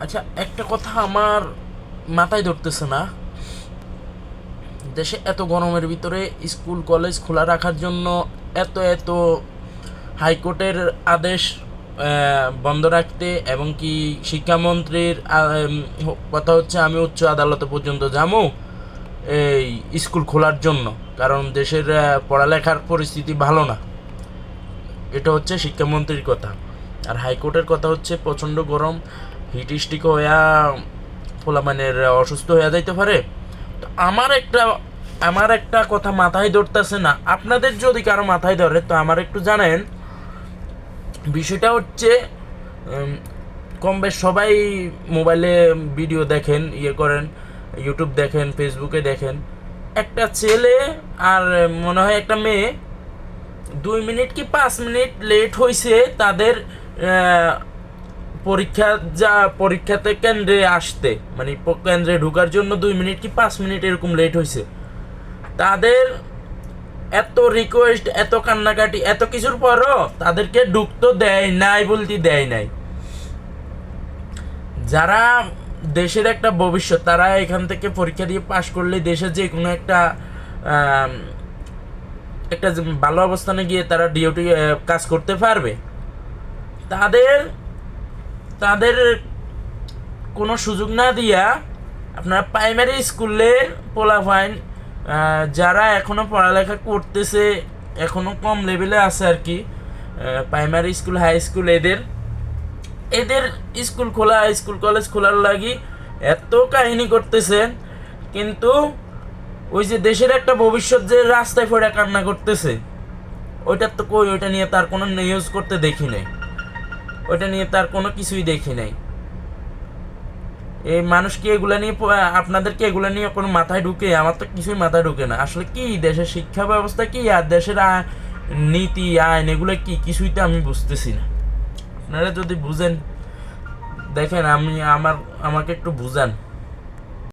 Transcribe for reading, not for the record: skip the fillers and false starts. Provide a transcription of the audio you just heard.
আচ্ছা, একটা কথা আমার মাথায় ধরতেছে না। দেশে এত গরমের ভিতরে স্কুল কলেজ খোলা রাখার জন্য এত এত হাইকোর্টের আদেশ বন্ধ রাখতে, এবং কি শিক্ষামন্ত্রীর কথা হচ্ছে আমি উচ্চ আদালতে পর্যন্ত যাবো এই স্কুল খোলার জন্য, কারণ দেশের পড়ালেখার পরিস্থিতি ভালো না। এটা হচ্ছে শিক্ষামন্ত্রীর কথা। আর হাইকোর্টের কথা হচ্ছে প্রচণ্ড গরম, হিট স্ট্রোক হইয়া পোলামানের অসুস্থ হয়ে যাইতে পারে। তো আমার একটা কথা মাথায় ধরতেছে না। আপনাদের যদি কারো মাথায় ধরে তো আমার একটু জানেন। বিষয়টা হচ্ছে কম বেশ সবাই মোবাইলে ভিডিও দেখেন, করেন, ইউটিউব দেখেন, ফেসবুকে দেখেন। একটা ছেলে আর মনে হয় একটা মেয়ে 2 মিনিট কি 5 মিনিট লেট হয়েছে তাদের পরীক্ষা পরীক্ষাতে কেন্দ্রে আসতে, মানে কেন্দ্রে ঢোকার জন্য 2 মিনিট কি 5 মিনিট এরকম লেট হয়েছে। তাদের এত রিকোয়েস্ট, এত কান্নাকাটি, এত কিছুর পরও তাদেরকে ঢুকতে দেয় নাই, বলতে দেয় নাই। যারা দেশের একটা ভবিষ্যৎ, তারা এখান থেকে পরীক্ষা দিয়ে পাশ করলে দেশের যে কোনো একটা একটা ভালো অবস্থানে গিয়ে তারা ডিউটি কাজ করতে পারবে। তাদের তাদের কোনো সুযোগ না দিয়া আপনার প্রাইমারি স্কুলের পোলাপাইন যারা এখনও পড়ালেখা করতেছে, এখনও কম লেভেলে আছে আর কি, প্রাইমারি স্কুল, হাই স্কুল, এদের এদের স্কুল খোলা, স্কুল কলেজ খোলার লাগি এত কাহিনী করতেছে। কিন্তু ওই যে দেশের একটা ভবিষ্যৎ যে রাস্তায় পড়ে কান্না করতেছে, ওইটার তো কই, ওইটা নিয়ে তার কোনো নিউজ করতে দেখি নাই, ওইটা নিয়ে তার কোনো কিছুই দেখি নাই। এই মানুষ কি এগুলা নিয়ে, আপনাদের কি এগুলা নিয়ে কোনো মাথায় ঢুকে? আমার তো কিছুই মাথায় ঢুকে না। আসলে কি দেশের শিক্ষা ব্যবস্থা কি, আর দেশের নীতি আইন এগুলো কি, কিছুই তো আমি বুঝতেছি না। আপনারা যদি বুঝেন, দেখেন, আমাকে একটু বুঝান।